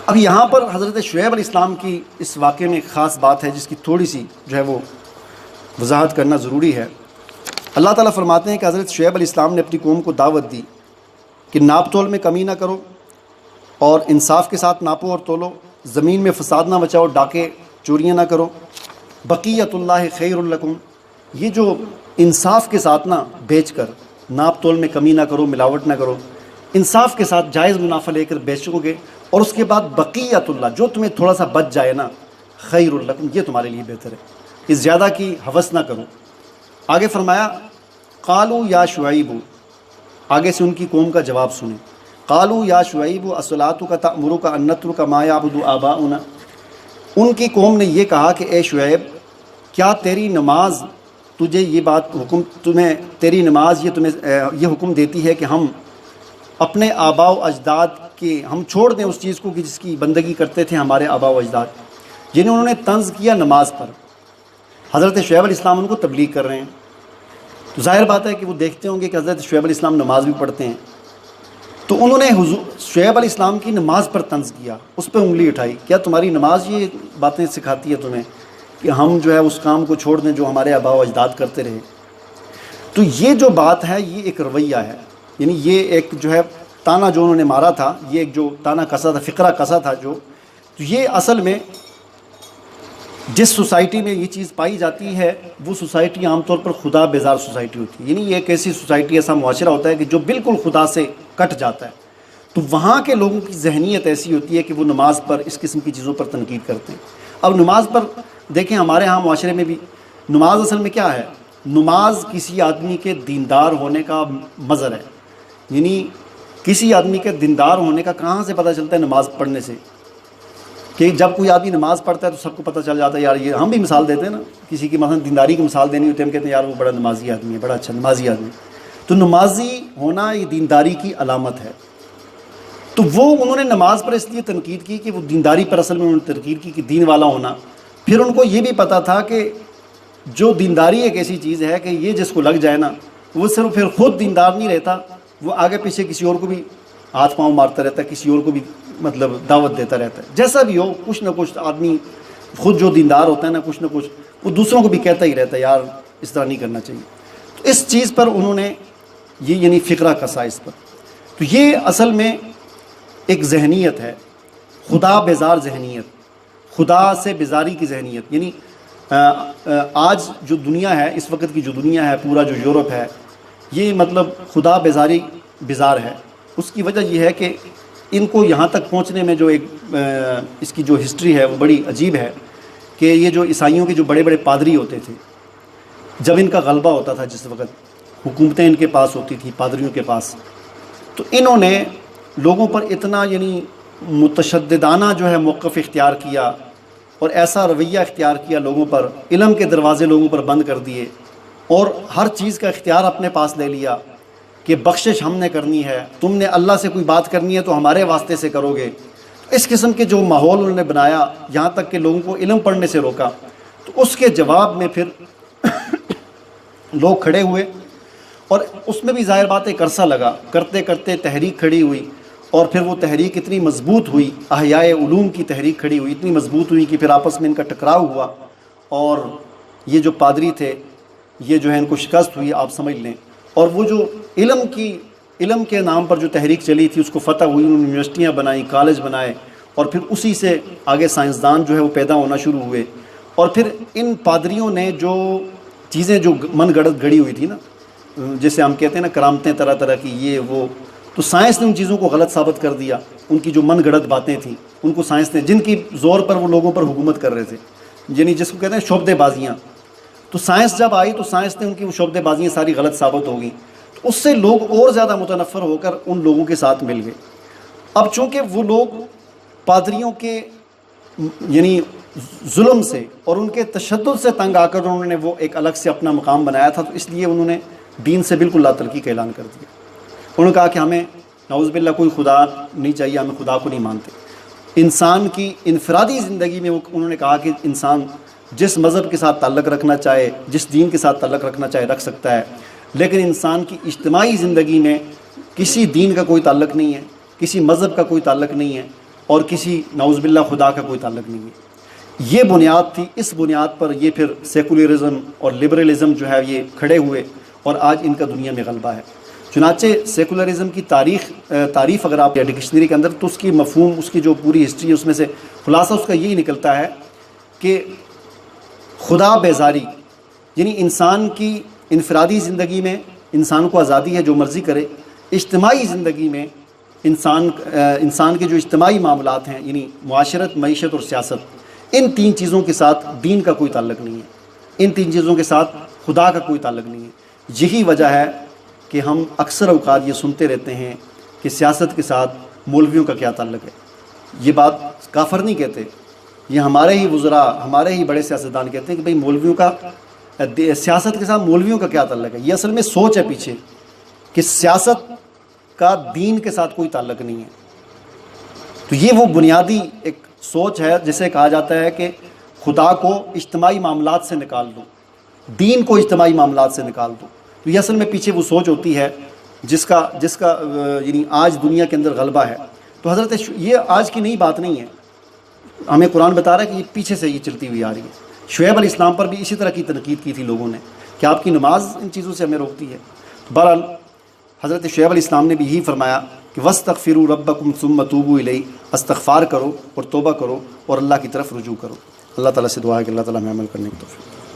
اب یہاں پر حضرت شعیب علیہ السلام کی اس واقعے میں ایک خاص بات ہے جس کی تھوڑی سی جو ہے وہ وضاحت کرنا ضروری ہے۔ اللہ تعالیٰ فرماتے ہیں کہ حضرت شعیب علیہ السلام نے اپنی قوم کو دعوت دی کہ ناپ تول میں کمی نہ کرو اور انصاف کے ساتھ ناپو اور تولو، زمین میں فساد نہ مچاؤ، ڈاکے چوریاں نہ کرو، بقیت اللہ خیر لکم، یہ جو انصاف کے ساتھ نہ بیچ کر، ناپ تول میں کمی نہ کرو، ملاوٹ نہ کرو، انصاف کے ساتھ جائز منافع لے کر بیچو گے، اور اس کے بعد بقیت اللہ، جو تمہیں تھوڑا سا بچ جائے نا، خیر لکم، یہ تمہارے لیے بہتر ہے، اس زیادہ کی ہوس نہ کرو۔ آگے فرمایا قالوا یا شعیب، آگے سے ان کی قوم کا جواب سنیں، قالوا یا شعیب اصلاتک تأمرک ان نترک ما یعبد آباؤنا، ان کی قوم نے یہ کہا کہ اے شعیب، کیا تیری نماز تجھے یہ بات حکم، تیری نماز یہ حکم دیتی ہے کہ ہم اپنے آباء و اجداد کے ہم چھوڑ دیں اس چیز کو کہ جس کی بندگی کرتے تھے ہمارے آباء و اجداد، جنہیں انہوں نے طنز کیا نماز پر۔ حضرت شعیب علیہ السلام ان کو تبلیغ کر رہے ہیں، تو ظاہر بات ہے کہ وہ دیکھتے ہوں گے کہ حضرت شعیب علیہ السلام نماز بھی پڑھتے ہیں، تو انہوں نے شعیب علیہ السلام کی نماز پر طنز کیا، اس پہ انگلی اٹھائی، کیا تمہاری نماز یہ باتیں سکھاتی ہے تمہیں کہ ہم جو ہے اس کام کو چھوڑ دیں جو ہمارے آباء و اجداد کرتے رہے؟ تو یہ جو بات ہے یہ ایک رویہ ہے، یعنی یہ ایک جو ہے تانا جو انہوں نے مارا تھا، یہ ایک جو تانا کسا تھا، فقرہ کسا تھا جو، تو یہ اصل میں جس سوسائٹی میں یہ چیز پائی جاتی ہے وہ سوسائٹی عام طور پر خدا بیزار سوسائٹی ہوتی ہے، یعنی یہ ایک ایسی سوسائٹی، ایسا معاشرہ ہوتا ہے کہ جو بالکل خدا سے کٹ جاتا ہے، تو وہاں کے لوگوں کی ذہنیت ایسی ہوتی ہے کہ وہ نماز پر اس قسم کی چیزوں پر تنقید کرتے ہیں۔ اب نماز پر دیکھیں ہمارے ہاں معاشرے میں بھی نماز اصل میں کیا ہے؟ نماز کسی آدمی کے دیندار ہونے کا مظہر ہے، یعنی کسی آدمی کے دیندار ہونے کا کہاں سے پتہ چلتا ہے؟ نماز پڑھنے سے، کہ جب کوئی آدمی نماز پڑھتا ہے تو سب کو پتہ چل جاتا ہے، یار یہ ہم بھی مثال دیتے ہیں نا، کسی کی مثلا دینداری کی مثال دینی ہوتی ہے، ہم کہتے ہیں یار وہ بڑا نمازی آدمی ہے، بڑا اچھا نمازی آدمی، تو نمازی ہونا یہ دینداری کی علامت ہے۔ تو وہ انہوں نے نماز پر اس لیے تنقید کی کہ وہ دینداری پر اصل میں انہوں نے تنقید کی کہ دین والا ہونا، پھر ان کو یہ بھی پتہ تھا کہ جو دینداری ایک ایسی چیز ہے کہ یہ جس کو لگ جائے نا، وہ صرف پھر خود دیندار نہیں رہتا، وہ آگے پیچھے کسی اور کو بھی ہاتھ پاؤں مارتا رہتا ہے، کسی اور کو بھی مطلب دعوت دیتا رہتا ہے، جیسا بھی ہو کچھ نہ کچھ آدمی خود جو دیندار ہوتا ہے نا، کچھ نہ کچھ وہ دوسروں کو بھی کہتا ہی رہتا ہے یار اس طرح نہیں کرنا چاہیے۔ تو اس چیز پر انہوں نے یہ یعنی فقرہ کسا اس پر، تو یہ اصل میں ایک ذہنیت ہے، خدا بیزار ذہنیت، خدا سے بیزاری کی ذہنیت، یعنی آج جو دنیا ہے، اس وقت کی جو دنیا ہے، پورا جو یورپ ہے، یہ مطلب خدا بیزار ہے۔ اس کی وجہ یہ ہے کہ ان کو یہاں تک پہنچنے میں جو ایک اس کی جو ہسٹری ہے وہ بڑی عجیب ہے، کہ یہ جو عیسائیوں کے جو بڑے بڑے پادری ہوتے تھے، جب ان کا غلبہ ہوتا تھا، جس وقت حکومتیں ان کے پاس ہوتی تھی، پادریوں کے پاس، تو انہوں نے لوگوں پر اتنا یعنی متشددانہ جو ہے موقف اختیار کیا اور ایسا رویہ اختیار کیا لوگوں پر، علم کے دروازے لوگوں پر بند کر دیے اور ہر چیز کا اختیار اپنے پاس لے لیا کہ بخشش ہم نے کرنی ہے، تم نے اللہ سے کوئی بات کرنی ہے تو ہمارے واسطے سے کرو گے۔ اس قسم کے جو ماحول انہوں نے بنایا، یہاں تک کہ لوگوں کو علم پڑھنے سے روکا، تو اس کے جواب میں پھر لوگ کھڑے ہوئے، اور اس میں بھی ظاہر بات ہے عرصہ لگا، کرتے کرتے تحریک کھڑی ہوئی، اور پھر وہ تحریک اتنی مضبوط ہوئی، احیاء علوم کی تحریک کھڑی ہوئی، اتنی مضبوط ہوئی کہ پھر آپس میں ان کا ٹکراؤ ہوا، اور یہ جو پادری تھے یہ جو ہے ان کو شکست ہوئی، آپ سمجھ لیں۔ اور وہ جو علم کے نام پر جو تحریک چلی تھی اس کو فتح ہوئی، انہوں نے یونیورسٹیاں بنائیں، کالج بنائے، اور پھر اسی سے آگے سائنسدان جو ہے وہ پیدا ہونا شروع ہوئے، اور پھر ان پادریوں نے جو چیزیں جو من گڑت گڑی ہوئی تھی نا، جیسے ہم کہتے ہیں نا کرامتیں طرح طرح کی، یہ وہ، تو سائنس نے ان چیزوں کو غلط ثابت کر دیا، ان کی جو من گڑت باتیں تھیں ان کو سائنس نے، جن کی زور پر وہ لوگوں پر حکومت کر رہے تھے، یعنی جس کو کہتے ہیں شعبدے بازیاں، تو سائنس جب آئی تو سائنس نے ان کی وہ شعبدے بازیاں ساری غلط ثابت ہو گئیں، تو اس سے لوگ اور زیادہ متنفر ہو کر ان لوگوں کے ساتھ مل گئے۔ اب چونکہ وہ لوگ پادریوں کے یعنی ظلم سے اور ان کے تشدد سے تنگ آ کر انہوں نے وہ ایک الگ سے اپنا مقام بنایا تھا، تو اس لیے انہوں نے دین سے بالکل لا تلقی کا اعلان کر دیا۔ انہوں نے کہا کہ ہمیں نعوذ باللہ کوئی خدا نہیں چاہیے، ہمیں خدا کو نہیں مانتے۔ انسان کی انفرادی زندگی میں انہوں نے کہا کہ انسان جس مذہب کے ساتھ تعلق رکھنا چاہے، جس دین کے ساتھ تعلق رکھنا چاہے رکھ سکتا ہے، لیکن انسان کی اجتماعی زندگی میں کسی دین کا کوئی تعلق نہیں ہے، کسی مذہب کا کوئی تعلق نہیں ہے، اور کسی نعوذ باللہ خدا کا کوئی تعلق نہیں ہے۔ یہ بنیاد تھی، اس بنیاد پر یہ پھر سیکولرزم اور لبرلزم جو ہے یہ کھڑے ہوئے اور آج ان کا دنیا میں غلبہ ہے۔ چنانچہ سیکولرزم کی تعریف اگر آپ ڈکشنری کے اندر تو اس کی مفہوم، اس کی جو پوری ہسٹری ہے اس میں سے خلاصہ اس کا یہی نکلتا ہے کہ خدا بیزاری، یعنی انسان کی انفرادی زندگی میں انسان کو آزادی ہے جو مرضی کرے، اجتماعی زندگی میں انسان کے جو اجتماعی معاملات ہیں یعنی معاشرت، معیشت اور سیاست، ان تین چیزوں کے ساتھ دین کا کوئی تعلق نہیں ہے، ان تین چیزوں کے ساتھ خدا کا کوئی تعلق نہیں ہے۔ یہی وجہ ہے کہ ہم اکثر اوقات یہ سنتے رہتے ہیں کہ سیاست کے ساتھ مولویوں کا کیا تعلق ہے۔ یہ بات کافر نہیں کہتے، یہ ہمارے ہی وزراء، ہمارے ہی بڑے سیاستدان کہتے ہیں کہ بھئی مولویوں کا سیاست کے ساتھ مولویوں کا کیا تعلق ہے۔ یہ اصل میں سوچ ہے پیچھے کہ سیاست کا دین کے ساتھ کوئی تعلق نہیں ہے۔ تو یہ وہ بنیادی ایک سوچ ہے جسے کہا جاتا ہے کہ خدا کو اجتماعی معاملات سے نکال دو، دین کو اجتماعی معاملات سے نکال دو۔ تو یہ اصل میں پیچھے وہ سوچ ہوتی ہے جس کا یعنی آج دنیا کے اندر غلبہ ہے۔ تو حضرت یہ آج کی نئی بات نہیں ہے، ہمیں قرآن بتا رہا ہے کہ یہ پیچھے سے یہ چلتی ہوئی آ رہی ہے۔ شعیب علیہ السلام پر بھی اسی طرح کی تنقید کی تھی لوگوں نے کہ آپ کی نماز ان چیزوں سے ہمیں روکتی ہے۔ بہرحال حضرت شعیب علیہ السلام نے بھی یہی فرمایا کہ وَاسْتَغْفِرُوا رَبَّكُمْ ثُمَّ تُوبُوا إِلَيْهِ، استغفار کرو اور توبہ کرو اور اللہ کی طرف رجوع کرو۔ اللہ تعالیٰ سے دعا ہے کہ اللہ تعالیٰ ہمیں عمل کرنے کی توفیق دے۔